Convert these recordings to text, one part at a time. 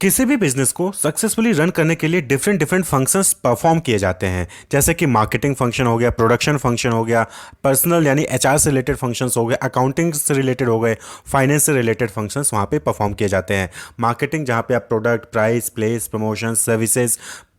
किसी भी बिजनेस को सक्सेसफुली रन करने के लिए डिफरेंट डिफरेंट फंक्शंस परफॉर्म किए जाते हैं। जैसे कि मार्केटिंग फंक्शन हो गया, प्रोडक्शन फंक्शन हो गया, पर्सनल यानी एचआर से रिलेटेड फंक्शंस हो गए, अकाउंटिंग से रिलेटेड हो गए, फाइनेंस से रिलेटेड फंक्शंस वहाँ पे परफॉर्म किए जाते हैं। मार्केटिंग जहाँ पे आप product, price, place, promotion, services,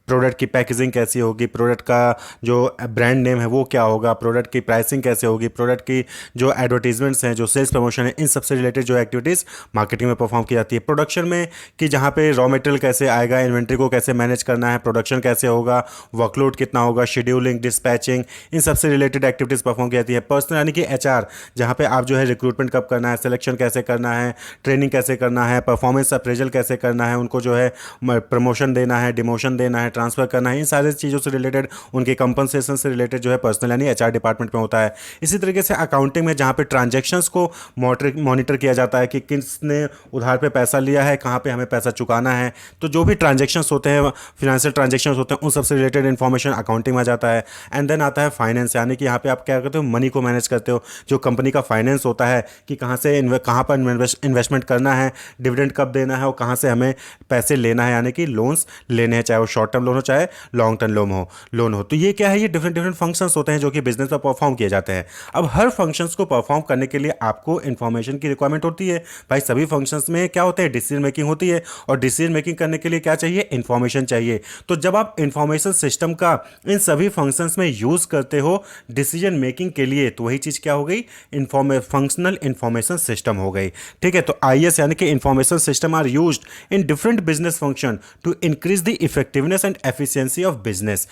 product की पैकेजिंग कैसी होगी, प्रोडक्ट का जो ब्रांड नेम है वो क्या होगा, प्रोडक्ट की प्राइसिंग कैसे होगी, प्रोडक्ट की जो एडवर्टीजमेंट्स हैं, जो सेल्स प्रमोशन है, इन सबसे रिलेटेड जो एक्टिविटीज़ मार्केटिंग में परफॉर्म की जाती है। प्रोडक्शन में कि जहाँ पे रॉ मटेरियल कैसे आएगा, इन्वेंट्री को कैसे मैनेज करना है, प्रोडक्शन कैसे होगा, वर्कलोड कितना होगा, शेड्यूलिंग, डिस्पैचिंग, इन सबसे रिलेटेड एक्टिविटीज़ परफॉर्म की जाती है। पर्सनल यानी कि एचआर, जहाँ पे आप जो है रिक्रूटमेंट कब करना है, सिलेक्शन कैसे करना है, ट्रेनिंग कैसे करना है, परफॉर्मेंस अप्रेजल कैसे करना है, उनको जो है प्रमोशन देना है, डिमोशन देना है, ट्रांसफर करना है, इन सारी चीज़ों से रिलेटेड, उनके कंपनसेशन से रिलेटेड जो है पर्सनल यानी एचआर डिपार्टमेंट में होता है। इसी तरीके से अकाउंटिंग में जहाँ पे ट्रांजैक्शंस को मॉनिटर किया जाता है कि किसने उधार पे पैसा लिया है, कहाँ पे हमें पैसा चुकाना है, तो जो भी ट्रांजैक्शंस होते हैं, फिनेंशियल ट्रांजैक्शंस होते हैं, उन सबसे रिलेटेड इन्फॉर्मेशन अकाउंटिंग में आ जाता है। एंड देन आता है फाइनेंस, यानी कि यहाँ पे आप क्या करते हो, मनी को मैनेज करते हो। जो कंपनी का फाइनेंस होता है कि कहाँ पर इन्वेस्टमेंट करना है, डिविडेंड कब देना है और कहाँ से हमें पैसे लेना है, यानी कि लोन्स लेने हैं, चाहे वो शॉर्ट टर्म लोन हो चाहे लॉन्ग टर्म लोन हो। तो ये क्या है, ये डिफरेंट डिफरेंट फंक्शंस होते हैं जो कि बिजनेस में परफॉर्म किए जाते हैं। अब हर फंक्शंस को परफॉर्म करने के लिए आपको इन्फॉर्मेशन की रिक्वायरमेंट होती है। भाई सभी फंक्शंस में क्या होते हैं, डिसीजन मेकिंग होती है, और डिसीजन मेकिंग करने के लिए क्या चाहिए, इन्फॉर्मेशन चाहिए। तो जब आप इंफॉर्मेशन सिस्टम का इन सभी फंक्शंस में यूज करते हो डिसीजन मेकिंग के लिए, तो वही चीज क्या हो गई, फंक्शनल इंफॉर्मेशन सिस्टम हो गई। ठीक है, तो आईएस यानी कि information system are used in different business function to increase the effectiveness and efficiency of business.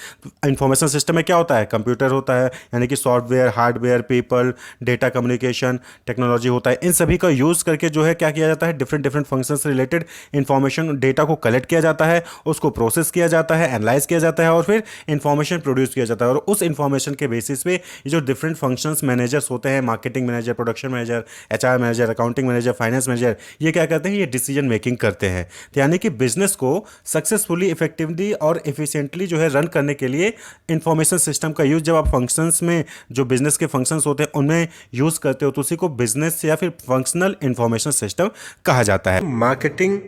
Information system में क्या होता है, कंप्यूटर होता है, यानी कि software, hardware, people, data communication technology होता है। इन सभी का यूज करके जो है क्या किया जाता है, डिफरेंट डिफरेंट फंक्शन से रिलेटेड इंफॉर्मेशन, डेटा को कलेक्ट किया जाता है, उसको प्रोसेस किया जाता है, एनालाइज किया जाता है, और फिर इंफॉर्मेशन प्रोड्यूस किया जाता है। और उस इंफॉर्मेशन के बेसिस पे ये जो डिफरेंट फंक्शंस मैनेजर्स होते हैं, marketing manager, production manager, HR manager, accounting manager, finance manager, ये क्या करते हैं, ये डिसीजन मेकिंग करते हैं। तो यानी कि बिजनेस को सक्सेसफुली, इफेक्टिवली और एफिशिएंटली जो है रन करने के लिए इंफॉर्मेशन सिस्टम का यूज जब आप फंक्शंस में, जो बिजनेस के फंक्शंस होते हैं उनमें यूज करते हो, तो उसी को बिजनेस या फिर फंक्शनल इंफॉर्मेशन सिस्टम कहा जाता है। मार्केटिंग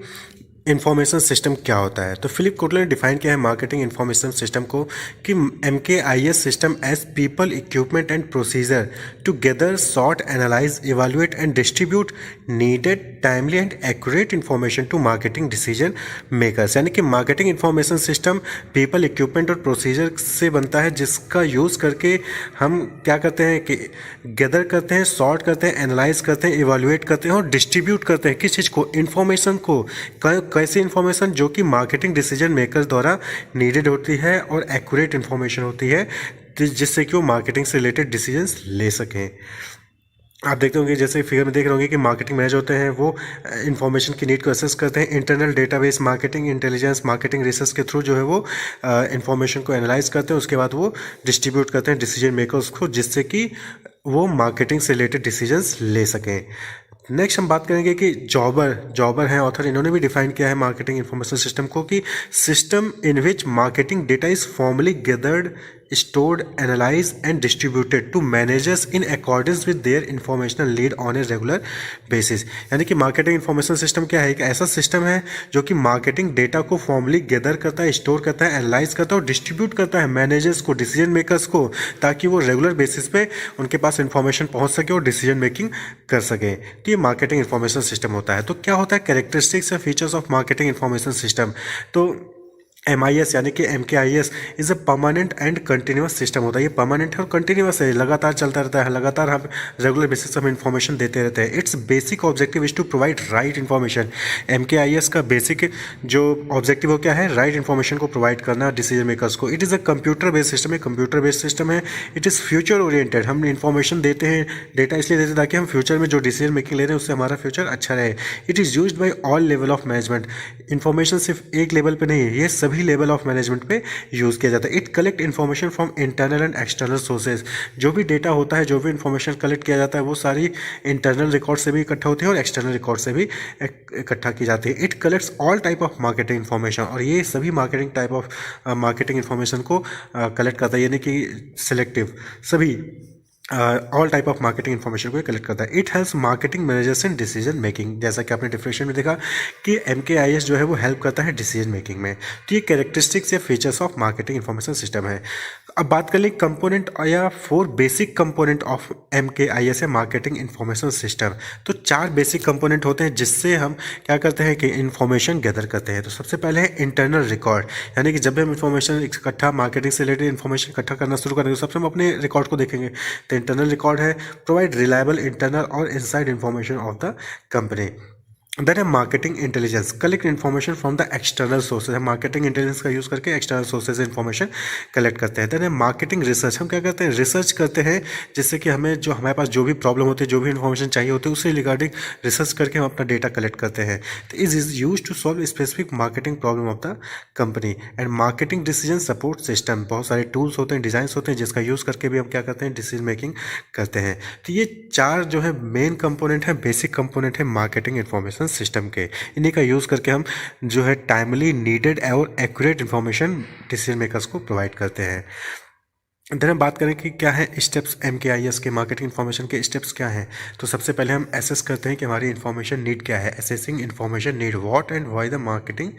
इंफॉर्मेशन सिस्टम क्या होता है, तो फिलिप कोटलर ने डिफाइन किया है मार्केटिंग इंफॉर्मेशन सिस्टम को कि MKIS system as people, equipment and procedure to gather, sort, analyse, evaluate and distribute needed, timely and accurate information to marketing decision makers. यानी कि marketing information system people, equipment और procedure से बनता है, जिसका use करके हम क्या करते हैं कि गैदर करते हैं, सॉर्ट करते हैं, एनालाइज करते हैं, इवेल्युएट करते हैं और डिस्ट्रीब्यूट करते हैं। किस चीज़ को, इन्फॉर्मेशन को। कैसी इन्फॉर्मेशन, जो कि मार्केटिंग डिसीजन मेकर द्वारा नीडेड होती है और एक्यूरेट इन्फॉर्मेशन होती है, जिससे कि वो मार्केटिंग से रिलेटेड डिसीजंस ले सकें। आप देखते होंगे, जैसे फिगर में देख रहे होंगे कि मार्केटिंग मैनेजर होते हैं, वो इन्फॉर्मेशन की नीड को असेस करते हैं। Internal database, marketing intelligence, marketing research के थ्रू जो है वो इन्फॉर्मेशन को एनालाइज करते हैं, उसके बाद वो डिस्ट्रीब्यूट करते हैं डिसीजन मेकर्स को, जिससे कि वो मार्केटिंग से रिलेटेड डिसीजंस ले सकें। नेक्स्ट हम बात करेंगे कि जॉबर हैं ऑथर, इन्होंने भी डिफाइन किया है मार्केटिंग इंफॉर्मेशन सिस्टम को कि system in which marketing data is formally gathered, stored, analyzed and distributed to managers in accordance with their informational need on a regular basis। यानी कि मार्केटिंग इंफॉर्मेशन सिस्टम क्या है, एक ऐसा सिस्टम है जो कि मार्केटिंग डेटा को फॉर्मली गैदर करता है, स्टोर करता है, एनालाइज करता है और डिस्ट्रीब्यूट करता है मैनेजर्स को, डिसीजन मेकर्स को, ताकि वो रेगुलर बेसिस पे उनके पास इंफॉर्मेशन पहुंच सके और डिसीजन मेकिंग कर सके। तो ये मार्केटिंग इंफॉर्मेशन सिस्टम होता है। तो क्या होता है कैरेक्टरिस्टिक्स या features of marketing information system, तो MIS यानी कि MKIS is a permanent and continuous system होता है। ये परमानेंट है और कंटिन्यूस है, लगातार चलता रहता है, लगातार हम रेगुलर बेसिस पर इन्फॉर्मेशन देते रहते हैं। Its basic objective is to provide right information. MKIS का बेसिक जो ऑब्जेक्टिव हो क्या है, राइट इन्फॉर्मेशन को प्रोवाइड करना डिसीजन मेकर्स को। It is a computer based system है, कंप्यूटर बेस्ड सिस्टम है। इट इज़ फ्यूचर ओरिएंटेड, हम इन्फॉर्मेशन देते हैं, डेटा इसलिए देते हैं ताकि हम फ्यूचर में जो डिसीजन मेकिंग ले रहे हैं उससे हमारा फ्यूचर अच्छा रहे। It is used by all level of management. Information सिर्फ एक लेवल पे नहीं है, ये सभी लेवल ऑफ मैनेजमेंट पे यूज किया जाता है। It collect information from internal and external sources. जो भी डेटा होता है, जो भी इन्फॉर्मेशन कलेक्ट किया जाता है, वो सारी इंटरनल रिकॉर्ड से भी इकट्ठा होती है और एक्सटर्नल रिकॉर्ड से भी इकट्ठा की जाती है। It collects all type of marketing information, और ये सभी marketing type of marketing information को कलेक्ट करता है, यानी कि सिलेक्टिव सभी all type of marketing information को कलेक्ट करता है। It helps marketing managers in decision making, जैसा कि आपने डिफिनेशन में देखा कि MKIS जो है वो हेल्प करता है डिसीजन मेकिंग में। तो ये कैरेक्टरिस्टिक्स या features of marketing information system है। अब बात कर लें कंपोनेंट या 4 बेसिक कंपोनेंट ऑफ MKIS या मार्केटिंग इन्फॉर्मेशन सिस्टम। तो 4 बेसिक कंपोनेंट होते हैं जिससे हम क्या करते हैं कि इन्फॉर्मेशन गैदर करते हैं। तो सबसे पहले है इंटरनल रिकॉर्ड, यानी कि जब भी हम इन्फॉर्मेशन इकट्ठा मार्केटिंग से रिलेटेड इन्फॉर्मेशन इकट्ठा करना शुरू करेंगे, सबसे हम अपने रिकॉर्ड को देखेंगे। तो इंटरनल रिकॉर्ड है प्रोवाइड रिलायबल इंटरनल और inside information of the company. Then है marketing intelligence, collect information from the external sources. हम मार्केटिंग इंटेलिजेंस का यूज़ करके एक्सटर्नल सोर्सेज से इन्फॉर्मेशन कलेक्ट करते हैं। देन है मार्केटिंग रिसर्च, हम क्या करते हैं रिसर्च करते हैं जिससे कि हमें जो हमारे पास जो भी प्रॉब्लम होती है, जो भी इन्फॉर्मेशन चाहिए होती है, उससे रिगार्डिंग रिसर्च करके हम अपना डेटा कलेक्ट करते हैं। तो is use to solve specific marketing problem of the company. And marketing decision support system, बहुत सारे टूल्स होते हैं, डिज़ाइंस होते हैं जिसका यूज़ करके भी हम क्या करते हैं डिसीजन मेकिंग करते हैं। तो ये 4 जो है मेन कंपोनेंट है, बेसिक कंपोनेंट है मार्केटिंग इन्फॉर्मेशन सिस्टम के। इन्हीं का यूज़ करके हम जो है टाइमली नीडेड और एक्यूरेट इन्फॉर्मेशन डिसीजन मेकर्स को प्रोवाइड करते हैं। देन हम बात करें कि क्या है स्टेप्स MKIS के, मार्केटिंग इन्फॉर्मेशन के स्टेप्स क्या हैं। तो सबसे पहले हम एसेस करते हैं कि हमारी इन्फॉर्मेशन नीड क्या है। Assessing information need, what and why the marketing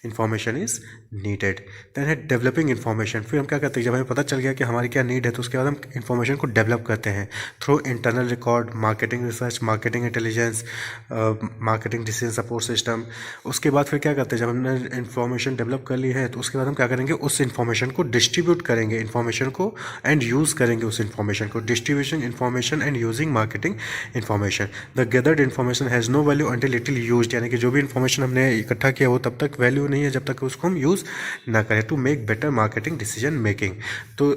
information is needed. Then है डेवलपिंग इन्फॉर्मेशन, फिर हम क्या करते हैं जब हमें पता चल गया कि हमारी क्या नीड है तो उसके बाद हम इन्फॉर्मेशन को डेवलप करते हैं through internal record, marketing research, marketing intelligence, marketing decision support system. उसके बाद फिर क्या करते हैं जब हमने इन्फॉर्मेशन डेवलप कर ली है तो उसके बाद हम क्या करेंगे उस इन्फॉर्मेशन को डिस्ट्रीब्यूट करेंगे, इन्फॉर्मेशन को एंड यूज़ करेंगे उस इन्फॉर्मेशन को। Distribution information and using marketing information, the gathered information has no value until it is used, यानी कि जो भी इन्फॉर्मेशन हमने इकट्ठा किया वो तब तक वैल्यू नहीं है जब तक उसको हम यूज़ ना करें। To make better marketing decision making. तो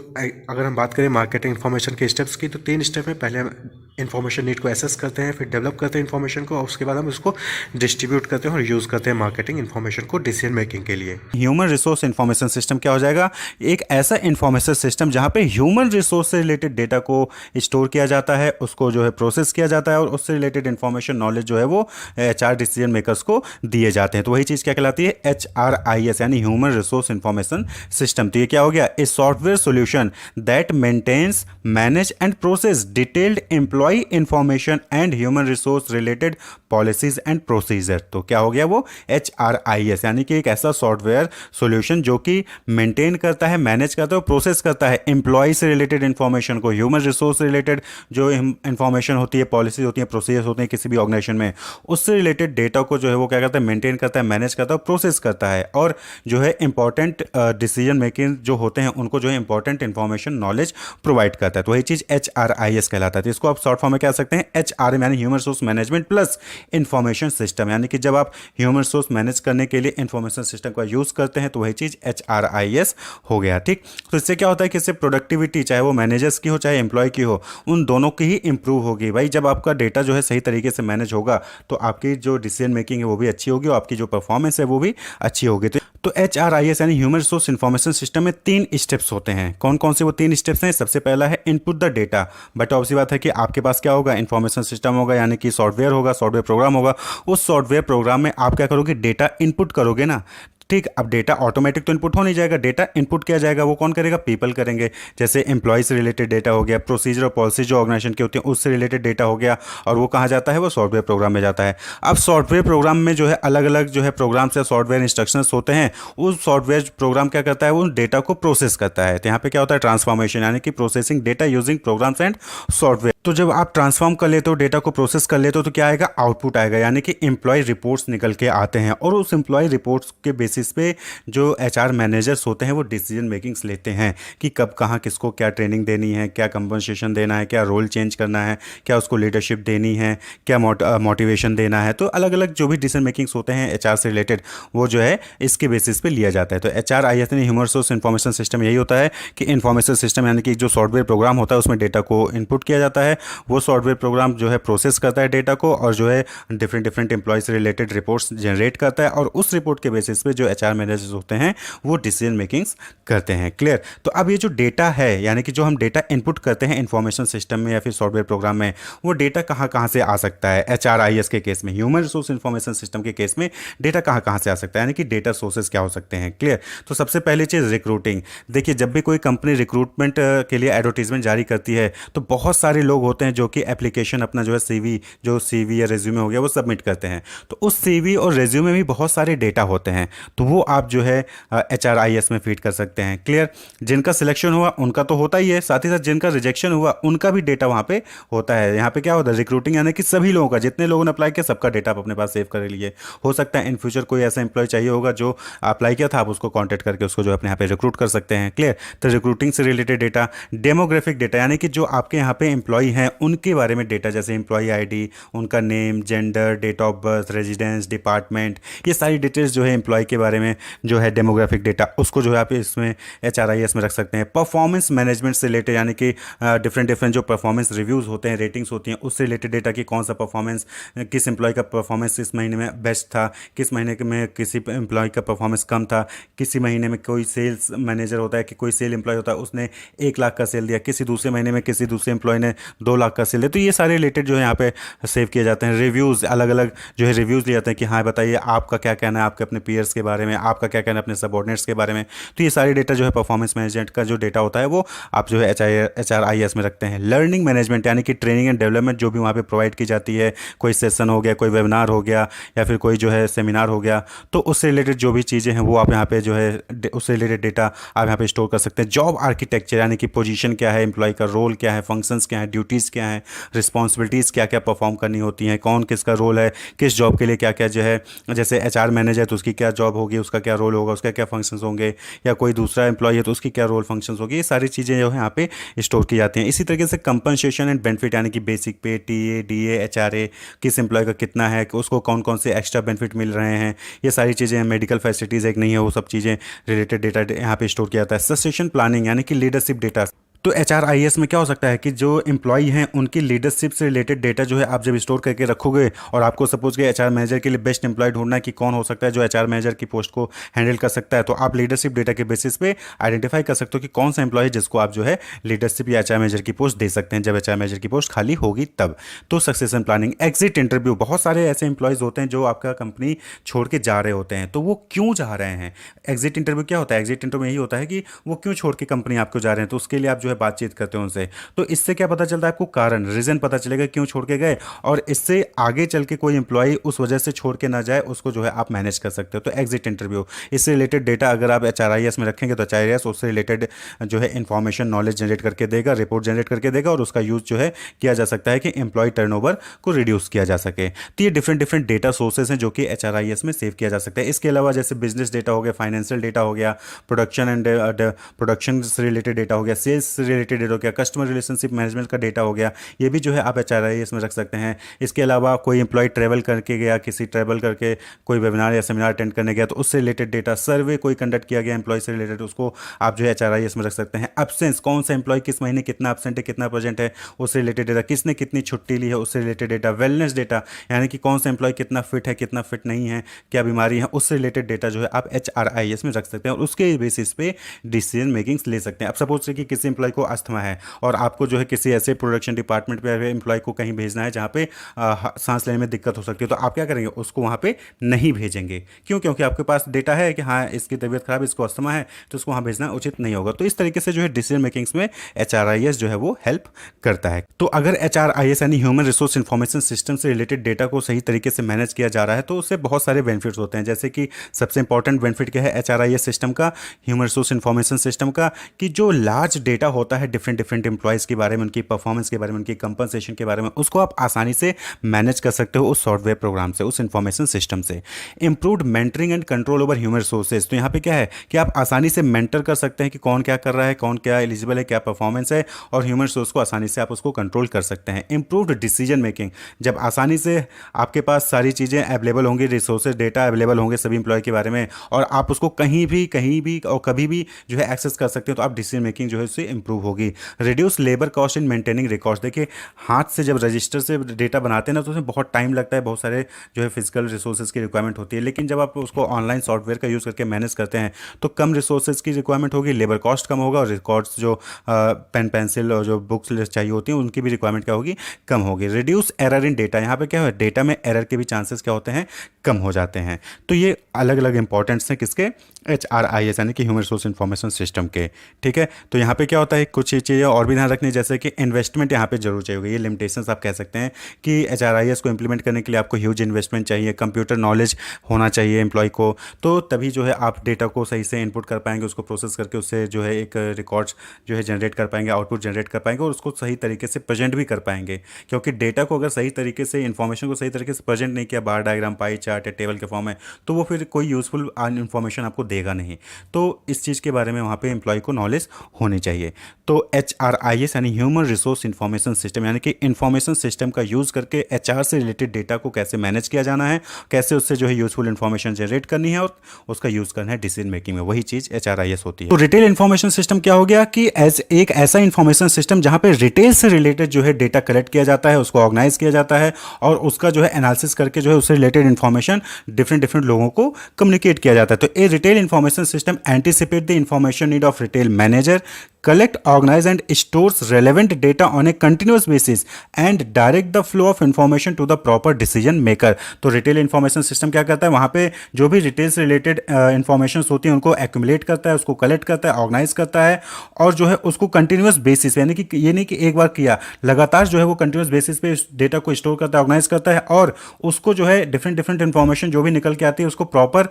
अगर हम बात करें मार्केटिंग इन्फॉर्मेशन के स्टेप्स की तो 3 स्टेप है। पहले हम इन्फॉर्मेशन नीड को एसेस करते हैं, फिर डेवलप करते हैं इन्फॉर्मेशन को, और उसके बाद हम उसको डिस्ट्रीब्यूट करते हैं और यूज़ करते हैं मार्केटिंग इन्फॉर्मेशन को डिसीजन मेकिंग के लिए। ह्यूमन रिसोर्स इंफॉर्मेशन सिस्टम क्या हो जाएगा, एक ऐसा इंफॉर्मेशन सिस्टम जहां पे ह्यूमन रिसोर्स से रिलेटेड डेटा को स्टोर किया जाता है, उसको जो है प्रोसेस किया जाता है और उससे रिलेटेड इंफॉर्मेशन नॉलेज जो है वो HR डिसीजन मेकर्स को दिए जाते हैं। तो वही चीज़ क्या कहलाती है HRIS यानी ह्यूमन रिसोर्स इंफॉर्मेशन सिस्टम। तो ये क्या हो गया, a software solution that maintains manage and process detailed employee information and human resource related policies and procedure. तो क्या हो गया वो HRIS यानी कि एक ऐसा सॉफ्टवेयर सॉल्यूशन जो कि मेंटेन करता है, मैनेज करता है और प्रोसेस करता है एम्प्लॉय से रिलेटेड इंफॉर्मेशन को, ह्यूमन रिसोर्स से रिलेटेड जो इंफॉर्मेशन होती है, पॉलिसीज होती है, प्रोसीजर्स होते हैं किसी भी ऑर्गेनाइजेशन में, उससे रिलेटेड डेटा को जो है वो क्या करता है मेंटेन करता है, मैनेज करता है और प्रोसेस करता है, और जो है इंपॉर्टेंट डिसीजन मेकिंग जो होते हैं उनको जो है इंपॉर्टेंट इंफॉर्मेशन नॉलेज प्रोवाइड करता है। तो वही चीज़ HRIS कहलाता है। तो इसको आप शॉर्ट फॉर्म में कह सकते हैं HRM यानी human resource management plus information system, यानी कि जब आप ह्यूमन रिसोर्स मैनेज करने के लिए इंफॉर्मेशन सिस्टम का यूज़ करते हैं तो वही चीज़ HRIS हो गया। ठीक, तो इससे क्या होता है कि इससे प्रोडक्टिविटी चाहे वो मैनेजर्स की हो चाहे एम्प्लॉय की हो, उन दोनों की ही इंप्रूव होगी। भाई जब आपका डेटा जो है सही तरीके से मैनेज होगा तो आपकी जो डिसीजन मेकिंग है वो भी अच्छी होगी और आपकी जो परफॉर्मेंस है वो भी अच्छी होगी। तो HRIS यानी ह्यूमन रिसोर्स इंफॉर्मेशन सिस्टम में 3 स्टेप्स होते हैं। कौन कौन से वो 3 स्टेप्स हैं? सबसे पहला है input the data. But obvious बात है कि आपके पास क्या होगा, इंफॉर्मेशन सिस्टम होगा, यानी कि सॉफ्टवेयर होगा, सॉफ्टवेयर प्रोग्राम होगा। उस सॉफ्टवेयर प्रोग्राम में आप क्या करोगे, डेटा इनपुट करोगे ना। ठीक, अब डेटा ऑटोमेटिक तो इनपुट हो नहीं जाएगा, डेटा इनपुट किया जाएगा। वो कौन करेगा, पीपल करेंगे। जैसे एम्प्लॉय से रिलेटेड डेटा हो गया, प्रोसीजर और पॉलिसी जो ऑर्गेनाइजेशन की होती है उससे रिलेटेड डेटा हो गया, और वो कहाँ जाता है, वो सॉफ्टवेयर प्रोग्राम में जाता है। अब सॉफ्टवेयर प्रोग्राम में जो है अलग अलग जो है प्रोग्राम्स या सॉफ्टवेयर इंस्ट्रक्शंस होते हैं। उस सॉफ्टवेयर प्रोग्राम क्या करता है, वो डेटा को प्रोसेस करता है। तो यहाँ पे क्या होता है, ट्रांसफॉर्मेशन, यानी कि processing data using programs and software. तो जब आप ट्रांसफॉर्म कर लेते हो, डेटा को प्रोसेस कर लेते हो, तो क्या आएगा, आउटपुट आएगा, यानी कि एम्प्लॉय रिपोर्ट्स निकल के आते हैं। और उस एम्प्लॉय रिपोर्ट्स के बेसिस पे जो HR मैनेजर्स होते हैं वो डिसीजन मेकिंग्स लेते हैं कि कब कहाँ किसको क्या ट्रेनिंग देनी है, क्या कंपनसेशन देना है, क्या रोल चेंज करना है, क्या उसको लीडरशिप देनी है, क्या मोटिवेशन देना है। तो अलग अलग जो भी डिसीजन मेकिंग्स होते हैं HR से रिलेटेड वो जो है इसके बेसिस पे लिया जाता है। तो HRIS यानी ह्यूमन रिसोर्स इंफॉर्मेशन सिस्टम यही होता है कि इंफॉर्मेशन सिस्टम यानी कि जो सॉफ्टवेयर प्रोग्राम होता है उसमें डेटा को इनपुट किया जाता है है वो सॉफ्टवेयर प्रोग्राम जो है प्रोसेस करता है डेटा को और जो है डिफरेंट डिफरेंट एम्प्लॉय से रिलेटेड रिपोर्ट्स जनरेट करता है और उस रिपोर्ट के बेसिस पे जो एचआर मैनेजर्स होते हैं वो डिसीजन मेकिंग्स करते हैं। क्लियर? तो अब ये जो डेटा है यानी कि जो हम डेटा इनपुट करते हैं इंफॉर्मेशन सिस्टम में या फिर सॉफ्टवेयर प्रोग्राम में, वो डेटा कहाँ कहाँ से आ सकता है। एचआरआईएस के केस में, ह्यूमन रिसोर्स इंफॉर्मेशन सिस्टम के केस में डेटा कहाँ कहाँ से आ सकता है, यानी कि डेटा सोर्सेज क्या हो सकते हैं। क्लियर? तो सबसे पहली चीज़ रिक्रूटिंग। देखिए, जब भी कोई कंपनी रिक्रूटमेंट के लिए एडवर्टीजमेंट जारी करती है तो बहुत सारे लोग होते हैं जो कि एप्लीकेशन अपना जो है सीवी या रेज्यूमे हो गया वो सबमिट करते हैं। तो उस सीवी और रेज्यूमे में भी बहुत सारे डेटा होते हैं, तो वो आप जो है एचआरआईएस में फीड कर सकते हैं। क्लियर? जिनका सिलेक्शन हुआ उनका तो होता ही है, साथ ही साथ जिनका रिजेक्शन हुआ उनका भी डेटा वहाँ पे होता है। यहाँ पे क्या होता है, रिक्रूटिंग यानी कि सभी लोगों का, जितने लोगों ने अप्लाई किया सबका डेटा आप अपने पास सेव कर लिए। हो सकता है इन फ्यूचर कोई ऐसा एम्प्लॉय चाहिए होगा जो अप्लाई किया था, आप उसको कॉन्टैक्ट करके उसको जो अपने यहाँ पे रिक्रूट कर सकते हैं। क्लियर? तो रिक्रूटिंग से रिलेटेड डेटा। डेमोग्राफिक डेटा यानी कि जो आपके यहाँ पे एम्प्लॉय हैं उनके बारे में डेटा, जैसे एम्प्लॉय आईडी, उनका name, gender, date of birth, residence, department, ये सारी डिटेल्स जो है एम्प्लॉय के बारे में जो है डेमोग्राफिक डेटा, उसको जो है आप इसमें एचआरआईएस में रख सकते हैं। परफॉर्मेंस मैनेजमेंट से रिलेटेड यानी कि डिफरेंट डिफरेंट जो परफॉर्मेंस रिव्यूज़ होते हैं, रेटिंग्स होती हैं, उससे रिलेटेड डेटा कि कौन सा परफॉर्मेंस, किस एम्प्लॉय का परफॉर्मेंस इस महीने में बेस्ट था, किस महीने में किसी एम्प्लॉय का परफॉर्मेंस कम था, किसी महीने में कोई सेल्स मैनेजर होता है कि कोई सेल एम्प्लॉय होता है उसने 1 लाख का सेल दिया, किसी दूसरे महीने में किसी दूसरे एम्प्लॉय ने 2 लाख का सेल दिया। तो ये सारे रिलेटेड जो है यहाँ पे सेव किए जाते हैं। रिव्यूज़, अलग अलग जो है रिव्यूज़ लिए जाते हैं कि हाँ बताइए आपका क्या कहना है आपके अपने पीयर्स के बारे में, आपका क्या कहना है अपने सबऑर्डिनेट्स के बारे में। तो ये सारे डेटा जो है परफॉर्मेंस मैनेजमेंट का जो डेटा होता है वो आप जो है एचआरआईएस में रखते हैं। लर्निंग मैनेजमेंट यानी कि ट्रेनिंग एंड डेवलपमेंट जो भी वहाँ पे प्रोवाइड की जाती है, कोई सेशन हो गया, कोई वेबिनार हो गया या फिर कोई जो है सेमिनार हो गया, तो उससे रिलेटेड जो भी चीज़ें हैं वो आप यहाँ पे जो है उससे रिलेटेड डेटा आप यहाँ पे स्टोर कर सकते हैं। जॉब आर्किटेक्चर यानी कि पोजीशन क्या है, एम्प्लॉय का रोल क्या है, फंक्शंस क्या है, ड्यूटीज़ क्या है, रिस्पॉन्सिबिलिटीज़ क्या क्या परफॉर्म करनी होती हैं, कौन किसका रोल है, किस जॉब के लिए क्या क्या जो है, जैसे एचआर मैनेजर तो उसकी क्या जॉब होगी, उसका क्या रोल होगा, उसका क्या फंक्शंस होंगे, या कोई दूसरा एम्प्लॉय है तो उसकी क्या रोल फंक्शंस होगी। ये सारी चीज़ें जो है यहाँ पे स्टोर की जाती हैं। इसी तरीके से कंपनसेशन एंड बेनिफिट यानी कि बेसिक पे, टीए, डीए, एचआरए, किस एम्प्लॉय का कितना है, उसको कौन कौन से एक्स्ट्रा बेनिफिट मिल रहे हैं, ये सारी चीज़ें, मेडिकल फैसिलिटीज़ एक नहीं है, वो सब चीज़ें रिलेटेड डेटा यहाँ पे स्टोर किया जाता है। सक्सेशन प्लानिंग यानी कि लीडरशिप डेटा। तो एचआरआईएस में क्या हो सकता है कि जो एम्प्लॉय हैं उनकी लीडरशिप से रिलेटेड डेटा जो है आप जब स्टोर करके रखोगे और आपको सपोज कि एचआर मैनेजर के लिए बेस्ट एम्प्लॉय ढूंढना है कि कौन हो सकता है जो एचआर मैनेजर की पोस्ट को हैंडल कर सकता है, तो आप लीडरशिप डेटा के बेसिस पे आइडेंटिफाई कर सकते हो कि कौन सा एम्प्लॉय जिसको आप जो है लीडरशिप या एचआर मैनेजर की पोस्ट दे सकते हैं जब एचआर मैनेजर की पोस्ट खाली होगी तब। तो सक्सेशन प्लानिंग। एग्जिट इंटरव्यू, बहुत सारे ऐसे एम्प्लॉयज़ होते हैं जो आपका कंपनी छोड़ के जा रहे होते हैं, तो वो क्यों जा रहे हैं। एग्जिट इंटरव्यू क्या होता है, एग्जिट इंटरव्यू यही होता है कि वो क्यों छोड़ के कंपनी आपको जा रहे हैं, तो उसके लिए आप जो है बातचीत करते हो से। तो इससे क्या पता चलता है आपको, कारण, रीजन पता चलेगा क्यों छोड़ के गए, और इससे आगे चल के कोई एम्प्लॉय उस वजह से छोड़ के ना जाए उसको जो है आप मैनेज कर सकते हो। तो एग्जिट इंटरव्यू, इससे रिलेटेड डेटा अगर आप एचआरआईएस में रखेंगे तो एचआरआईएस उससे रिलेटेड जो है इंफॉर्मेशन, नॉलेज जनरेट करके देगा, रिपोर्ट जनरेट करके देगा, और उसका यूज जो है किया जा सकता है कि एम्प्लॉय टर्नओवर को रिड्यूस किया जा सके। तो ये डिफरेंट डिफरेंट डेटा सोर्सेज हैं जो कि एचआरआईएस में सेव किया जा सकता है। इसके अलावा जैसे बिजनेस डेटा हो गया, फाइनेंशियल डेटा हो गया, प्रोडक्शन से रिलेटेड डेटा हो गया, सेल्स से रिलेटेड डेटा हो गया, कस्टमर रिलेशनशिप मैनेजमेंट का डेटा हो गया, ये भी जो है आप एचआरआईएस में रख सकते हैं। इसके अलावा कोई एम्प्लॉय ट्रैवल करके गया, किसी ट्रैवल करके कोई वेबिनार या सेमिनार अटेंड करने गया तो उससे रिलेटेड डेटा, सर्वे कोई कंडक्ट किया गया एम्प्लॉय से रिलेटेड, उसको आप जो है एचआरआईएस में रख सकते हैं। एब्सेंस, कौन सा एम्प्लॉय किस महीने कितना एब्सेंट है, कितना प्रेजेंट है, उससे रिलेटेड डेटा, किसने कितनी छुट्टी ली है, उससे रिलेटेड डेटा। वेलनेस डेटा यानी कि कौन सा एम्प्लॉय कितना फिट है, कितना फिट नहीं है, क्या बीमारी है, उससे रिलेटेड डेटा जो है आप एचआरआईएस में रख सकते हैं और उसके बेसिस पे डिसीजन मेकिंग्स ले सकते हैं। अब सपोज कि किसी एम्प्लॉय को अस्थमा है और आपको जो है किसी ऐसे प्रोडक्शन डिपार्टमेंट पे एम्प्लॉय को कहीं भेजना है जहाँ पे सांस लेने में दिक्कत हो सकती है, तो आप क्या करेंगे, उसको वहाँ पे नहीं भेजेंगे। क्यों? क्योंकि आपके पास डेटा है कि हाँ इसकी तबीयत खराब, इसको अस्थमा है, तो उसको वहाँ भेजना उचित नहीं होगा। तो इस तरीके से जो है डिसीजन मेकिंग्स में एचआरआईएस जो है वो हेल्प करता है। तो अगर एचआरआईएस यानी ह्यूमन रिसोर्स इंफॉर्मेशन सिस्टम से रिलेटेड डेटा को सही तरीके से मैनेज किया जा रहा है तो उससे बहुत सारे बेनिफिट्स होते हैं। जैसे कि सबसे इंपॉर्टेंट बेनिफिट क्या है एचआरआईएस सिस्टम का, ह्यूमन रिसोर्स इंफॉर्मेशन सिस्टम का, कि जो लार्ज डेटा होता है डिफरेंट डिफरेंट एम्प्लॉयज़ के बारे में, उनकी परफॉर्मेंस के बारे में, उनकी कंपनसेशन के बारे में, उसको आप आसानी से मैनेज कर सकते हो उस सॉफ्टवेयर प्रोग्राम से, उस इंफॉर्मेशन सिस्टम से। Improved mentoring and control over human resources, तो यहाँ पे क्या है कि आप आसानी से मेंटर कर सकते हैं कि कौन क्या कर रहा है, कौन क्या एलिजिबल है, क्या परफॉर्मेंस है, और ह्यूमन रिसोर्स को आसानी से आप उसको कंट्रोल कर सकते हैं। इंप्रूव्ड डिसीजन मेकिंग, जब आसानी से आपके पास सारी चीज़ें अवेलेबल होंगी, रिसोर्सेज डेटा अवेलेबल होंगे सभी इंप्लॉय के बारे में, और आप उसको कहीं भी और कभी भी जो है एक्सेस कर सकते हैं, तो आप डिसीजन मेकिंग जो है उससे इंप्रूव इंप्रूव होगी। Reduce labour cost in maintaining records. देखिए हाथ से जब रजिस्टर से डेटा बनाते हैं ना तो उसमें बहुत टाइम लगता है, बहुत सारे जो है फिजिकल रिसोर्सेज की रिक्वायरमेंट होती है, लेकिन जब आप उसको ऑनलाइन सॉफ्टवेयर का यूज़ करके मैनेज करते हैं तो कम रिसोर्सेज की रिक्वायरमेंट होगी, लेबर कॉस्ट कम होगा और रिकॉर्ड्स जो पेन पेंसिल और जो बुक्स चाहिए होती हैं उनकी भी रिक्वायरमेंट क्या होगी, कम होगी। Reduce error in data. यहाँ पे क्या है, डेटा में एरर के भी चांसेस क्या होते हैं, कम हो जाते हैं। तो ये अलग अलग इंपॉर्टेंट्स हैं किसके, HRIS यानी कि ह्यूमन रिसोर्स इंफॉर्मेशन सिस्टम के। ठीक है, तो यहाँ पे क्या होता है, कुछ चीज़ें और भी ध्यान रखनी, जैसे कि इन्वेस्टमेंट यहाँ पे जरूर चाहिए होगी। ये लिमिटेशंस आप कह सकते हैं कि HRIS को इंप्लीमेंट करने के लिए आपको ह्यूज इन्वेस्टमेंट चाहिए, कंप्यूटर नॉलेज होना चाहिए एम्प्लॉय को, तो तभी जो है आप डेटा को सही से इनपुट कर पाएंगे, उसको प्रोसेस करके उससे जो है एक रिकॉर्ड्स जो है जनरेट कर पाएंगे, आउटपुट जनरेट कर पाएंगे और उसको सही तरीके से प्रेजेंट भी कर पाएंगे। क्योंकि डेटा को अगर सही तरीके से, इन्फॉर्मेशन को सही तरीके से प्रेजेंट नहीं किया, बार डायग्राम, पाई चार्ट या टेबल के फॉर्म में, तो वो फिर कोई यूजफुल इन्फॉर्मेशन आपको देगा नहीं। तो इस चीज़ के बारे में वहाँ पे एम्प्लॉय को नॉलेज होनी चाहिए। तो HRIS यानी ह्यूमन रिसोर्स इंफॉर्मेशन सिस्टम, यानी कि इंफॉर्मेशन सिस्टम का यूज़ करके HR से रिलेटेड डेटा को कैसे मैनेज किया जाना है, कैसे उससे जो है यूजफुल इन्फॉर्मेशन जनरेट करनी है और उसका यूज़ करना है डिसीजन मेकिंग में, वही चीज़ HRIS होती है। तो रिटेल इन्फॉर्मेशन सिस्टम क्या हो गया कि एज एक ऐसा इन्फॉर्मेशन सिस्टम जहाँ पे रिटेल से रिलेटेड जो है डेटा कलेक्ट किया जाता है, उसको ऑर्गेनाइज किया जाता है और उसका जो है एनालिसिस करके जो है उससे रिलेटेड इन्फॉर्मेशन डिफरेंट डिफरेंट लोगों को कम्युनिकेट किया जाता है। तो a retail information system anticipate the information need of retail manager, collect, organize and stores relevant data on a continuous basis and direct the flow of information to the proper decision maker। तो retail information system क्या करता है, वहाँ पे जो भी retail से related information होती है उनको एक्यूमुलेट करता है, उसको कलेक्ट करता है, ऑर्गेनाइज करता है और जो है उसको कंटिन्यूस बेसिस पे, यानी कि ये नहीं कि एक बार किया, लगातार जो है वो कंटिन्यूस बेसिस पे डेटा को स्टोर करता है, ऑर्गेनाइज करता है और उसको जो है डिफरेंट डिफरेंट इन्फॉर्मेशन जो भी निकल के आती है उसको प्रॉपर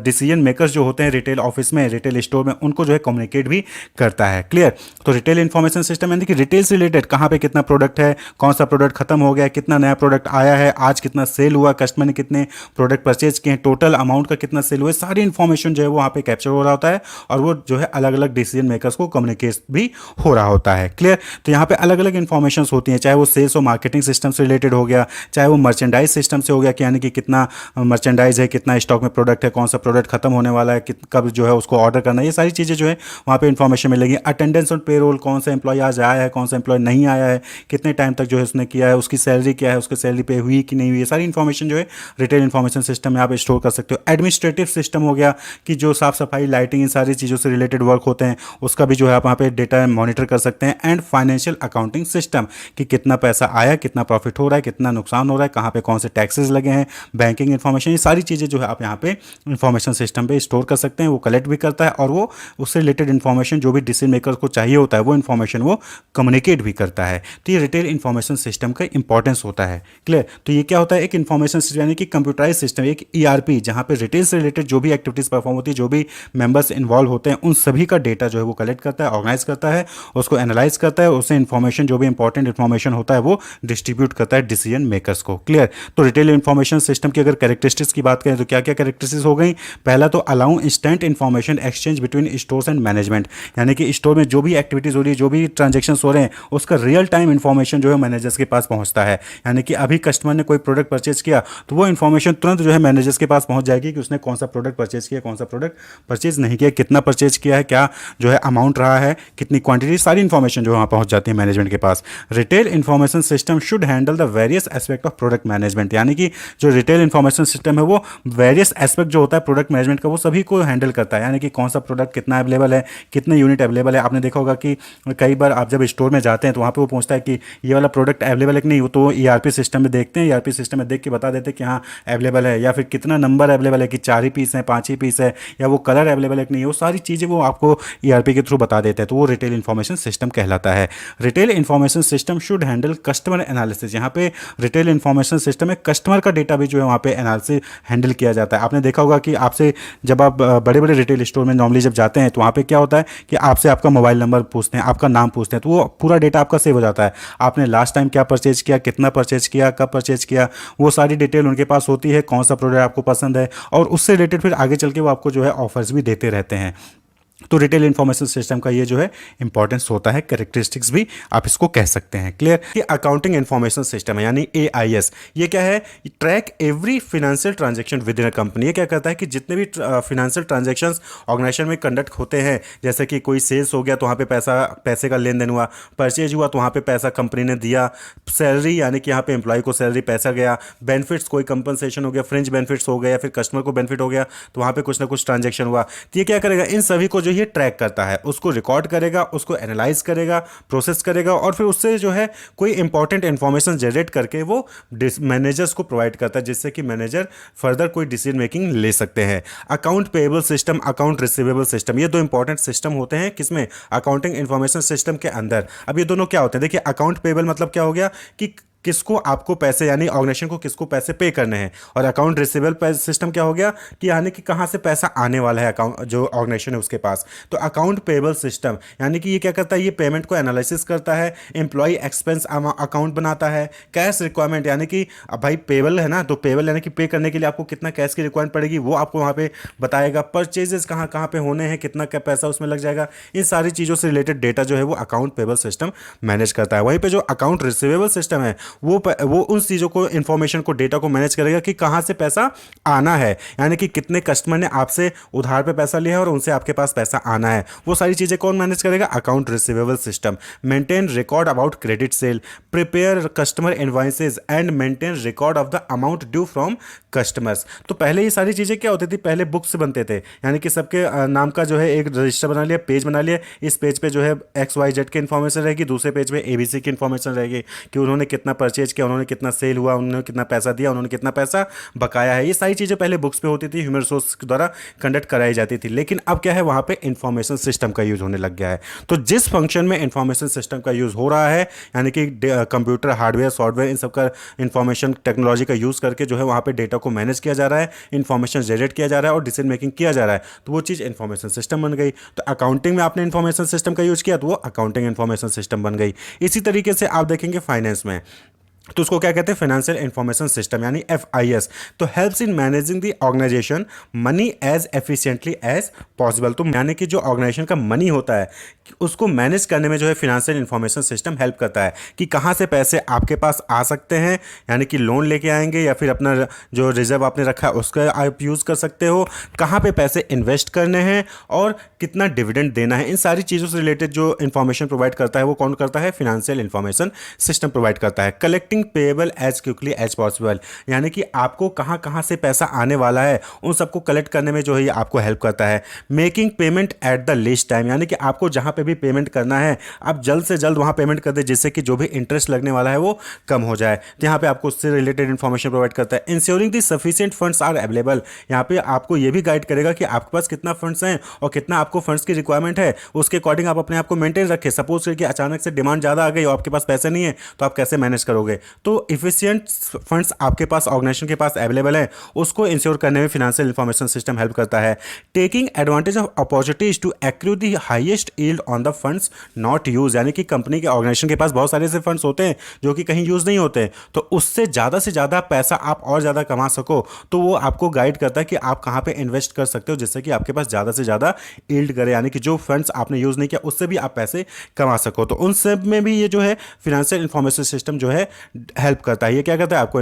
डिसीजन मेकर्स जो होते हैं रिटेल ऑफिस में, रिटेल स्टोर में, उनको जो है कम्युनिकेट भी करता है। क्लियर। तो रिटेल इन्फॉर्मेशन सिस्टम यानी कि रिटेल से रिलेटेड कहाँ पे कितना प्रोडक्ट है, कौन सा प्रोडक्ट खत्म हो गया, कितना नया प्रोडक्ट आया है, आज कितना सेल हुआ, कस्टमर ने कितने प्रोडक्ट परचेज किए हैं, टोटल अमाउंट का कितना सेल हुआ, सारी इन्फॉर्मेशन जो है वो वहाँ पे कैप्चर हो रहा होता है और वो जो है अलग अलग डिसीजन मेकर्स को कम्युनिकेट भी हो रहा होता है। क्लियर। तो यहाँ पे अलग अलग इन्फॉर्मेशन होती हैं, चाहे वो सेल्स और मार्केटिंग सिस्टम से रिलेटेड हो गया, चाहे वो मर्चेंडाइज सिस्टम से हो गया कि यानी कि कितना मर्चेंडाइज है, कितना स्टॉक में प्रोडक्ट है, कौन सा प्रोडक्ट खत्म होने वाला है, कब जो है उसको ऑर्डर करना है, ये सारी चीज़ें जो है वहाँ पे इन्फॉर्मेशन मिलेगी। अटेंडेंस ऑन पेरोल, कौन सा एम्प्लॉय आज आया है, कौन सा एम्प्लॉय नहीं आया है, कितने टाइम तक जो है उसने किया है, उसकी सैलरी क्या है, उसकी सैलरी पे हुई कि नहीं हुई, ये सारी इन्फॉर्मेशन जो है रिटेल इन्फॉर्मेशन सिस्टम में आप स्टोर कर सकते हो। एडमिनिस्ट्रेटिव सिस्टम हो गया कि जो साफ सफाई, लाइटिंग, इन सारी चीज़ों से रिलेटेड वर्क होते हैं उसका भी जो है आप वहाँ पे डेटा मॉनिटर कर सकते हैं। एंड फाइनेंशियल अकाउंटिंग सिस्टम कि कितना पैसा आया, कितना प्रॉफिट हो रहा है, कितना नुकसान हो रहा है, कहाँ पे कौन से टैक्सेस लगे हैं, बैंकिंग इन्फॉर्मेशन, ये सारी चीज़ें जो है आप यहाँ पे इन्फॉर्मेशन सिस्टम पे स्टोर कर सकते हैं। वो कलेक्ट भी करता है और वो उससे रिलेटेड इन्फॉर्मेशन जो भी डिसीजन मेकर को चाहिए होता है वो इन्फॉर्मेशन वो कम्युनिकेट भी करता है। तो ये रिटेल इन्फॉर्मेशन सिस्टम का इंपॉर्टेंस होता है। क्लियर। तो ये क्या होता है, एक इन्फॉर्मेशन सिस्टम यानी कि कंप्यूटराइज सिस्टम, एक ERP जहाँ पे रिटेल से रिलेटेड जो भी एक्टिविटीज परफॉर्म होती है, जो भी मेंबर्स इन्वॉल्व होते हैं, उन सभी का डेटा जो है वो कलेक्ट करता है, ऑर्गेनाइज करता है, उसको एनालाइज करता है, उससे इन्फॉर्मेशन जो भी इंपॉर्टेंट इन्फॉर्मेशन होता है वो डिस्ट्रीब्यूट करता है डिसीजन मेकर्स को। क्लियर। तो रिटेल इन्फॉर्मेशन सिस्टम की अगर कैरेक्टरिस्टिक्स की बात करें तो क्या क्या कैरेक्टरिस्टिक्स हो गई। पहला तो allow instant information exchange between stores and management, यानी कि स्टोर में जो भी एक्टिविटीज हो रही है, जो भी ट्रांजेक्शन हो रहे हैं, उसका रियल टाइम इन्फॉर्मेशन जो है मैनेजर्स के पास पहुंचता है। यानी कि अभी कस्टमर ने कोई प्रोडक्ट परचेज किया तो वो इन्फॉर्मेशन तुरंत जो है मैनेजर्स के पास पहुंच जाएगी कि उसने कौन सा प्रोडक्ट परचेज किया, कौन सा प्रोडक्ट परचेज नहीं किया, कितना परचेज किया है, क्या जो है अमाउंट रहा है, कितनी क्वांटिटी, सारी इन्फॉर्मेशन जो वहाँ पहुंच जाती है मैनेजमेंट के पास। Retail information system should handle the various aspect of product management, यानी कि जो रिटेल इन्फॉर्मेशन सिस्टम है वो वेरियस एस्पेक्ट जो होता है प्रोडक्ट मैनेजमेंट का वो सभी को हैंडल करता है। यानी कि कौन सा प्रोडक्ट कितना अवेलेबल है, कितने यूनिट अवेलेबल है। आपने देखा होगा कि कई बार आप जब स्टोर में जाते हैं तो वहाँ पे वो पूछता है कि ये वाला प्रोडक्ट अवेलेबल है कि नहीं, तो ERP सिस्टम में देखते हैं, ERP सिस्टम में देख के बता देते हैं कि हाँ अवेलेबल है, या फिर कितना नंबर अवेलेबल है कि 4 ही पीस हैं, 5 ही पीस है, या वो कलर अवेलेबल है कि नहीं, वो सारी चीज़ें वो आपको ERP के थ्रू बता देते हैं। तो वो रिटेल इन्फॉर्मेशन सिस्टम कहलाता है। Retail information system should handle customer analysis, यहाँ पे रिटेल इन्फॉर्मेशन सिस्टम में कस्टमर का डेटा भी जो है वहाँ पे एनालिसिस हैंडल किया जाता है। आपने देखा होगा कि आपसे जब आप बड़े बड़े रिटेल स्टोर में नॉर्मली जब जाते हैं तो वहाँ पे क्या होता है कि आपसे आपका मोबाइल नंबर पूछते हैं, आपका नाम पूछते हैं, तो वो पूरा डेटा आपका सेव हो जाता है। आपने लास्ट टाइम क्या परचेज किया, कितना परचेज किया, कब परचेज किया, वो सारी डिटेल उनके पास होती है, कौन सा प्रोडक्ट आपको पसंद है, और उससे रिलेटेड फिर आगे चल के वो आपको जो है ऑफर्स भी देते रहते हैं। तो रिटेल इन्फॉर्मेशन सिस्टम का ये जो है इंपॉर्टेंस होता है, कैरेक्टरिस्टिक्स भी आप इसको कह सकते हैं। क्लियर? कि अकाउंटिंग इन्फॉर्मेशन सिस्टम है यानी AIS, ये क्या है? Track every financial transaction with in a company. ये क्या करता है कि जितने भी फाइनेंशियल ट्रांजैक्शंस ऑर्गेनाइजेशन में कंडक्ट होते हैं, जैसे कि कोई सेल्स हो गया तो वहाँ पे पैसे का लेन देन हुआ, परचेज हुआ तो वहाँ पे पैसा कंपनी ने दिया, सैलरी यानी कि यहाँ पे एम्प्लॉय को सैलरी पैसा गया, बेनिफिट्स कोई कंपनसेशन हो गया, फ्रिंज बेनिफिट्स हो गया या फिर कस्टमर को बेनिफिट हो गया तो वहाँ पे कुछ ना कुछ ट्रांजैक्शन हुआ। तो ये क्या करेगा? इन सभी को जो ये ट्रैक करता है उसको रिकॉर्ड करेगा, उसको एनालाइज करेगा, प्रोसेस करेगा और फिर उससे जो है कोई इंपॉर्टेंट इंफॉर्मेशन जनरेट करके वो मैनेजर्स को प्रोवाइड करता है, जिससे कि मैनेजर फर्दर कोई डिसीजन मेकिंग ले सकते हैं। Account payable system, account receivable system, ये दो इंपॉर्टेंट सिस्टम होते हैं किसमें? अकाउंटिंग इंफॉर्मेशन सिस्टम के अंदर। अब ये दोनों क्या होते हैं? देखिए, अकाउंट पेएबल मतलब क्या हो गया कि किसको आपको पैसे यानी ऑर्गेनाइजेशन को किसको पैसे पे करने हैं, और अकाउंट रिसीवेबल सिस्टम क्या हो गया कि यानी कि कहाँ से पैसा आने वाला है अकाउंट जो ऑर्गेनाइजेशन है उसके पास। तो अकाउंट पेएबल सिस्टम यानी कि ये क्या करता है? ये पेमेंट को एनालिसिस करता है, एम्प्लॉय एक्सपेंस अकाउंट बनाता है, कैश रिक्वायरमेंट यानी कि अब भाई पेबल है ना, तो पेबल यानी कि पे करने के लिए आपको कितना कैश की रिक्वायरमेंट पड़ेगी वो आपको वहाँ पे बताएगा, परचेजेस कहाँ कहाँ पे होने हैं, कितना क्या पैसा उसमें लग जाएगा, इन सारी चीज़ों से रिलेटेड डेटा जो है वो अकाउंट पेबल सिस्टम मैनेज करता है। वहीं पे जो अकाउंट रिसीवेबल सिस्टम है वो उन चीज़ों को, इंफॉर्मेशन को, डेटा को मैनेज करेगा कि कहाँ से पैसा आना है, यानी कि कितने कस्टमर ने आपसे उधार पे पैसा लिया है और उनसे आपके पास पैसा आना है, वो सारी चीज़ें कौन मैनेज करेगा? Account receivable system. Maintain record about credit sale, prepare customer invoices and maintain record of the amount due from customers. तो पहले ये सारी चीज़ें क्या होती थी? पहले बुक से बनते थे, यानी कि सबके नाम का जो है एक रजिस्टर बना लिया, पेज बना लिया, इस पेज पे जो है XYZ की इन्फॉर्मेशन रहेगी, दूसरे पेज पे ABC की इन्फॉर्मेशन रहेगी कि उन्होंने कितना परचेज किया, उन्होंने कितना सेल हुआ, उन्होंने कितना पैसा दिया, उन्होंने कितना पैसा बकाया है। ये सारी चीज़ें पहले बुक्स पे होती थी, ह्यूमन रिसोर्स के द्वारा कंडक्ट कराई जाती थी। लेकिन अब क्या है? वहाँ पे इंफॉर्मेशन सिस्टम का यूज़ होने लग गया है। तो जिस फंक्शन में इंफॉर्मेशन सिस्टम का यूज़ हो रहा है, यानी कि कंप्यूटर, हार्डवेयर, सॉफ्टवेयर, इन सब का इंफॉर्मेशन टेक्नोलॉजी का यूज़ करके जो है वहाँ पे डेटा को मैनेज किया जा रहा है, इंफॉर्मेशन जनरेट किया जा रहा है और डिसीजन मेकिंग किया जा रहा है, तो वो चीज़ इंफॉर्मेशन सिस्टम बन गई। तो अकाउंटिंग में आपने इंफॉर्मेशन सिस्टम का यूज़ किया तो वो अकाउंटिंग इंफॉर्मेशन सिस्टम बन गई। इसी तरीके से आप देखेंगे फाइनेंस में, तो उसको क्या कहते हैं? फाइनेंशियल इंफॉर्मेशन सिस्टम यानी FIS। तो helps in managing the organization money as efficiently as possible. तो यानी कि जो ऑर्गेनाइजेशन का मनी होता है उसको मैनेज करने में जो है फाइनेंशियल इंफॉर्मेशन सिस्टम हेल्प करता है कि कहाँ से पैसे आपके पास आ सकते हैं, यानी कि लोन लेके आएंगे या फिर अपना जो रिजर्व आपने रखा है उसका आप यूज़ कर सकते हो, कहाँ पे पैसे इन्वेस्ट करने हैं और कितना डिविडेंड देना है। इन सारी चीज़ों से रिलेटेड जो इन्फॉर्मेशन प्रोवाइड करता है वो कौन करता है? फाइनेंशियल इंफॉर्मेशन सिस्टम प्रोवाइड करता है। Collecting payable as quickly as possible, यानी कि आपको कहाँ कहाँ से पैसा आने वाला है उन सबको कलेक्ट करने में जो है ये आपको हेल्प करता है। Making payment at the least time, यानी कि आपको जहाँ पे भी पेमेंट करना है आप जल्द से जल्द वहाँ पेमेंट कर दे, जिससे कि जो भी इंटरेस्ट लगने वाला है वो कम हो जाए। तो यहाँ पे आपको उससे रिलेटेड इन्फॉर्मेशन प्रोवाइड करता है। Ensuring the sufficient funds are available, यहाँ पे आपको ये भी गाइड करेगा कि आपके पास कितना फंड्स हैं और कितना आपको फंड्स की रिक्वायरमेंट है, उसके अकॉर्डिंग आप अपने आप को मेंटेन रखें। सपोज करके अचानक से डिमांड ज़्यादा आ गई और आपके पास पैसे नहीं है तो आप कैसे मैनेज करोगे? तो इफिशिएंट फंड्स आपके पास ऑर्गेनाइजेशन के पास अवेलेबल है, उसको इंश्योर करने में फाइनेंशियल इंफॉर्मेशन सिस्टम हेल्प करता है। Taking advantage of opportunities to accrue the highest yield on the funds not use, यानी कि कंपनी के ऑर्गेनाइजेशन के पास बहुत सारे ऐसे फंड्स होते हैं जो कि कहीं यूज नहीं होते, तो उससे ज़्यादा पैसा आप और ज़्यादा कमा सको, तो वो आपको गाइड करता है कि आप कहाँ पे इन्वेस्ट कर सकते हो जिससे कि आपके पास ज़्यादा से ज़्यादा यील्ड करे, यानी कि जो फंड्स आपने यूज़ नहीं किया उससे भी आप पैसे कमा सको। तो उन सब में भी ये जो है फाइनेंशियल इंफॉर्मेशन सिस्टम जो है हेल्प करता है। ये क्या करता है? आपको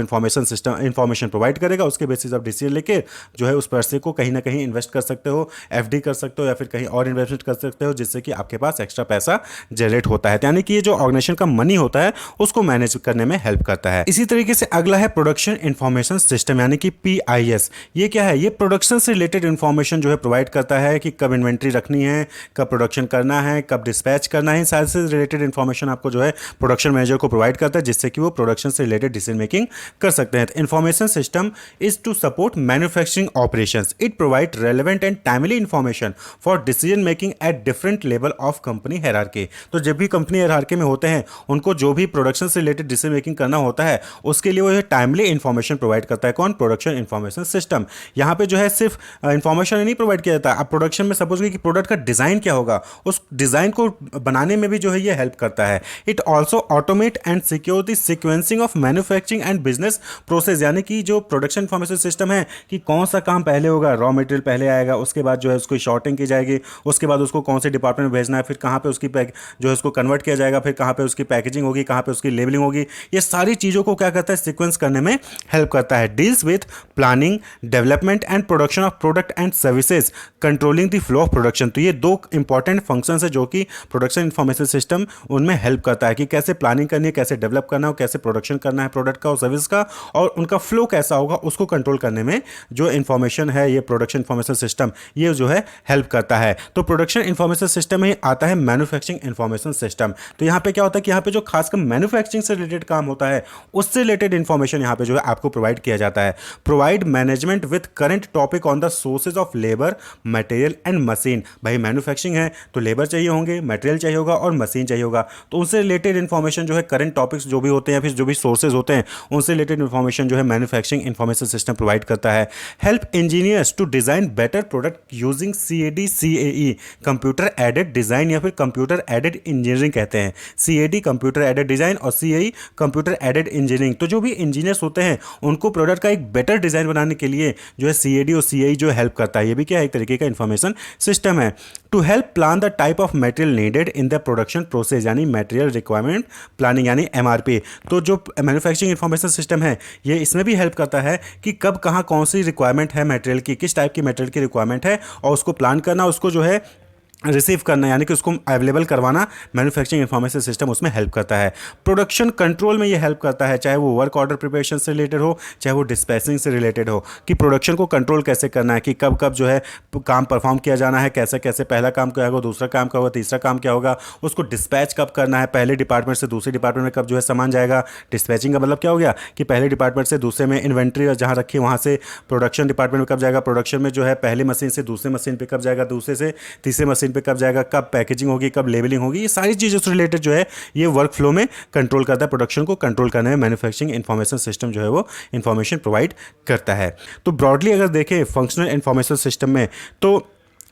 इंफॉर्मेशन प्रोवाइड करेगा, उसके बेसिस आप डिसीजन लेके जो है उस पैसे को कहीं ना कहीं इन्वेस्ट कर सकते हो, FD कर सकते हो या फिर कहीं और इन्वेस्टमेंट कर सकते हो, जिससे कि आपके पास एक्स्ट्रा पैसा जनरेट होता है। यानी कि ये जो ऑर्गेनाइजेशन का मनी होता है उसको मैनेज करने में हेल्प करता है। इसी तरीके से अगला है प्रोडक्शन इंफॉर्मेशन सिस्टम यानी कि PIS। ये क्या है? ये प्रोडक्शन से रिलेटेड इंफॉर्मेशन जो है प्रोवाइड करता है कि कब इन्वेंट्री रखनी है, कब प्रोडक्शन करना है, कब डिस्पैच करना है, सारे से रिलेटेड इंफॉर्मेशन आपको जो है प्रोडक्शन मैनेजर को प्रोवाइड करता है, जिससे कि वो प्रोडक्शन से रिलेटेड डिसीजन मेकिंग कर सकते हैं। Information system is to support manufacturing operations, it provide relevant and timely information for decision making at different level of company hierarchy. तो जब भी कंपनी हायरार्की में होते हैं उनको जो भी प्रोडक्शन से रिलेटेड डिसीजन मेकिंग करना होता है उसके लिए वो टाइमली इंफॉर्मेशन प्रोवाइड करता है। कौन? Production information system. यहाँ पे जो है सिर्फ इंफॉर्मेशन नहीं प्रोवाइड किया जाता, अब प्रोडक्शन में सपोज कि प्रोडक्ट का डिज़ाइन क्या होगा उस डिज़ाइन को बनाने में भी जो है ये हेल्प करता है। It also automate and secure the sequencing of manufacturing and business process, यानी कि जो प्रोडक्शन इंफॉर्मेशन सिस्टम है कि कौन सा काम पहले होगा, रॉ मटेरियल पहले आएगा, उसके बाद जो है उसको शॉर्टिंग की जाएगी, उसके बाद उसको कौन से डिपार्टमेंट में भेजना है, फिर कहाँ पे उसकी जो है उसको कन्वर्ट किया जाएगा, फिर कहाँ पे उसकी पैकेजिंग होगी, कहाँ पे उसकी लेबलिंग होगी। ये सारी चीज़ों को क्या करता है, सीक्वेंस करने में हेल्प करता है। Deals with planning, development and production of product and services, controlling the flow of production. तो ये दो इंपॉर्टेंट फंक्शंस है जो कि प्रोडक्शन इंफॉर्मेशन सिस्टम उनमें हेल्प करता है कि कैसे प्लानिंग करनी है, कैसे डेवलप करना है, कैसे प्रोडक्शन करना है प्रोडक्ट का और सर्विस का, और उनका फ्लो कैसा होगा उसको कंट्रोल करने में जो इंफॉर्मेशन है ये प्रोडक्शन इंफॉर्मेशन सिस्टम ये जो है हेल्प करता है। तो प्रोडक्शन इंफॉर्मेशन सिस्टम में आता है मैन्युफैक्चरिंग इंफॉर्मेशन सिस्टम। तो यहाँ पे क्या होता है कि यहाँ पे जो खासकर मैन्युफैक्चरिंग से रिलेटेड काम होता है उससे रिलेटेड इंफॉर्मेशन यहाँ पे जो है आपको प्रोवाइड किया जाता है। Provide management with current topic on the sources of labour, material and machine. भाई मैन्युफैक्चरिंग है तो लेबर चाहिए होंगे, मटेरियल चाहिए होगा और मशीन चाहिए होगा, तो उनसे रिलेटेड इंफॉर्मेशन जो है करंट टॉपिक्स जो भी होते हैं, फिर जो भी सोर्सेज होते हैं उनसे रिलेटेड इंफॉर्मेशन जो है मैन्युफैक्चरिंग इंफॉर्मेशन सिस्टम प्रोवाइड करता है। Help engineers to design better product using CAD CAE, computer aided design या फिर कंप्यूटर एडेड इंजीनियरिंग कहते हैं। CAD कंप्यूटर एडेड डिजाइन और CAE कंप्यूटर एडेड इंजीनियरिंग। तो जो भी इंजीनियर्स होते हैं उनको प्रोडक्ट का एक बेटर डिजाइन बनाने के लिए जो है CAD और CAE जो हेल्प करता है। ये भी क्या है, एक तरीके का इंफॉर्मेशन सिस्टम है। To help plan the type of material needed in the production process, यानी मटेरियल रिक्वायरमेंट प्लानिंग यानी MRP। तो जो मैन्युफैक्चरिंग इंफॉर्मेशन सिस्टम है ये इसमें भी हेल्प करता है कि कब कहाँ कौन सी रिक्वायरमेंट है मटेरियल की, किस टाइप की मटेरियल की रिक्वायरमेंट है, और उसको प्लान करना, उसको जो है रिसीव करना यानी कि उसको अवेलेबल करवाना, मैन्युफैक्चरिंग इंफॉर्मेशन सिस्टम उसमें हेल्प करता है। प्रोडक्शन कंट्रोल में ये हेल्प करता है, चाहे वो वर्क ऑर्डर प्रिपरेशन से रिलेटेड हो, चाहे वो डिस्पैचिंग से रिलेटेड हो, कि प्रोडक्शन को कंट्रोल कैसे करना है, कि कब कब जो है काम परफॉर्म किया जाना है, कैसे कैसे पहला काम क्या होगा, दूसरा काम क्या होगा, तीसरा काम क्या होगा, उसको डिस्पैच कब करना है, पहले डिपार्टमेंट से दूसरे डिपार्टमेंट में कब जो है सामान जाएगा। डिस्पैचिंग का मतलब क्या हो गया कि पहले डिपार्टमेंट से दूसरे में इन्वेंट्री जहाँ रखी वहाँ से प्रोडक्शन डिपार्टमेंट में कब जाएगा, प्रोडक्शन में जो है पहली मशीन से दूसरे मशीन पर कब जाएगा, दूसरे से तीसरे मशीन पर कब जाएगा, कब पैकेजिंग होगी, कब लेबलिंग होगी। ये सारी चीज़ों से रिलेटेड जो है ये वर्क फ्लो में कंट्रोल करता है। प्रोडक्शन को कंट्रोल करने में मैन्युफैक्चरिंग इंफॉर्मेशन सिस्टम जो है वो इंफॉर्मेशन प्रोवाइड करता है। तो ब्रॉडली अगर देखें फंक्शनल इंफॉर्मेशन सिस्टम में तो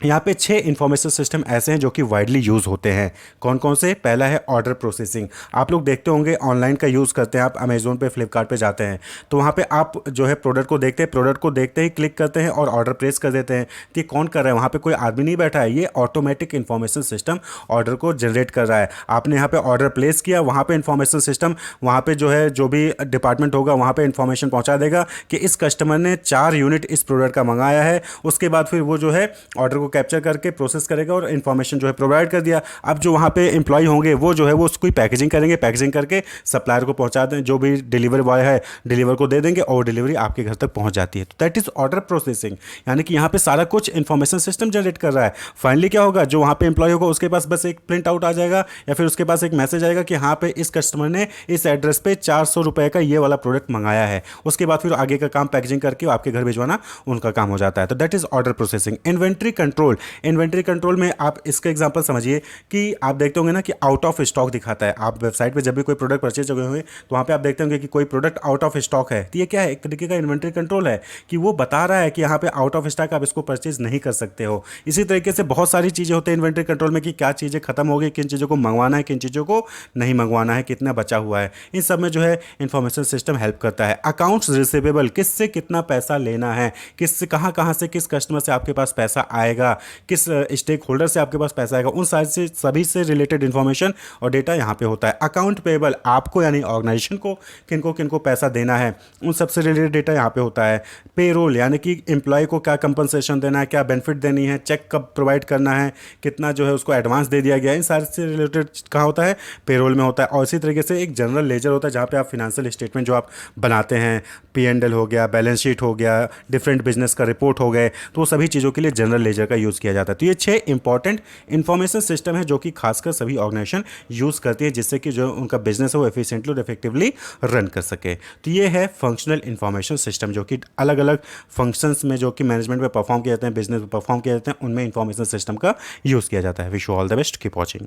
यहाँ पे 6 इंफॉर्मेशन सिस्टम ऐसे हैं जो कि वाइडली यूज़ होते हैं। कौन कौन से? पहला है ऑर्डर प्रोसेसिंग। आप लोग देखते होंगे ऑनलाइन का यूज़ करते हैं, आप अमेज़ोन पे, फ्लिपकार्ट पे जाते हैं तो वहाँ पे आप जो है प्रोडक्ट को देखते हैं, प्रोडक्ट को देखते ही क्लिक करते हैं और ऑर्डर प्लेस कर देते हैं। तो ये कौन कर रहा है? वहाँ पर कोई आदमी नहीं बैठा है, ये ऑटोमेटिक इंफॉर्मेशन सिस्टम ऑर्डर को जनरेट कर रहा है। आपने यहाँ पर ऑर्डर प्लेस किया, वहाँ पर इंफॉर्मेशन सिस्टम वहाँ पर जो है जो भी डिपार्टमेंट होगा वहाँ पर इंफॉर्मेशन पहुँचा देगा कि इस कस्टमर ने 4 यूनिट इस प्रोडक्ट का मंगाया है। उसके बाद फिर वो जो है ऑर्डर को कैप्चर करके प्रोसेस करेगा और इन्फॉर्मेशन जो है प्रोवाइड कर दिया। अब जो वहाँ पे एम्प्लॉय होंगे वो जो है वो उसकी पैकेजिंग करेंगे, पैकेजिंग करके सप्लायर को पहुँचा दें, जो भी डिलीवरी बॉय है डिलीवर को दे देंगे और डिलीवरी आपके घर तक पहुँच जाती है। तो दैट इज़ ऑर्डर प्रोसेसिंग, यानी कि यहाँ पे सारा कुछ इन्फॉर्मेशन सिस्टम जनरेट कर रहा है। फाइनली क्या होगा, जो वहाँ पे एम्प्लॉय होगा उसके पास बस एक प्रिंट आउट आ जाएगा या फिर उसके पास एक मैसेज आएगा कि हाँ पे इस कस्टमर ने इस एड्रेस पे 400 रुपये का ये वाला प्रोडक्ट मंगाया है। उसके बाद फिर आगे का काम पैकेजिंग करके आपके घर भिजवाना उनका काम हो जाता है। तो that is order processing. Inventory control, inventory control में आप इसका एग्जांपल समझिए कि आप देखते होंगे ना कि आउट ऑफ स्टॉक दिखाता है। आप वेबसाइट पे जब भी कोई प्रोडक्ट परचेज हुए होंगे तो वहाँ पे आप देखते होंगे कि कोई प्रोडक्ट आउट ऑफ स्टॉक है, तो ये क्या है, एक तरीके का इन्वेंट्री कंट्रोल है कि वो बता रहा है कि यहाँ पे आउट ऑफ स्टॉक, आप इसको परचेज नहीं कर सकते हो। इसी तरीके से बहुत सारी चीज़ें होती हैं इन्वेंट्री कंट्रोल में कि क्या चीज़ें खत्म हो गई, किन चीज़ों को मंगवाना है, किन चीज़ों को नहीं मंगवाना है, कितना बचा हुआ है, इन सब में जो है इन्फॉर्मेशन सिस्टम हेल्प करता है। अकाउंट्स रिसीवेबल, किससे कितना पैसा लेना है, किससे कहाँ कहाँ से किस कस्टमर से आपके पास पैसा आएगा, किस स्टेक होल्डर से आपके पास पैसा आएगा, उन सारे से सभी से रिलेटेड इन्फॉर्मेशन और डेटा यहाँ पे होता है। अकाउंट पेबल, आपको यानी ऑर्गेनाइजेशन को किनको किनको पैसा देना है उन सबसे रिलेटेड डेटा यहाँ पे होता है। पेरोल, यानी कि एम्प्लॉय को क्या कंपनसेशन देना है, क्या बेनिफिट देनी है, चेक कब प्रोवाइड करना है, कितना जो है उसको एडवांस दे दिया गया, इन सारे से रिलेटेड कहाँ होता है, पेरोल में होता है। और इसी तरीके से एक जनरल लेजर होता है जहाँ पे आप फिनेंशियल स्टेटमेंट जो आप बनाते हैं, P&L हो गया, बैलेंस शीट हो गया, डिफरेंट बिजनेस का रिपोर्ट हो गए, तो वो सभी चीज़ों के लिए जनरल लेजर का यूज़ किया जाता है। तो ये 6 इंपॉर्टेंट इन्फॉर्मेशन सिस्टम है जो कि खासकर सभी ऑर्गेनाइजेशन यूज़ करती है जिससे कि जो उनका बिजनेस है वो एफिशिएंटली और इफेक्टिवली रन कर सके। तो ये है फंक्शनल इन्फॉर्मेशन सिस्टम जो कि अलग अलग फंक्शंस में जो कि मैनेजमेंट में परफॉर्म किए जाते हैं, बिजनेस में परफॉर्म किए जाते हैं, उनमें इन्फॉर्मेशन सिस्टम का यूज़ किया जाता है। Wish you all the best, keep watching.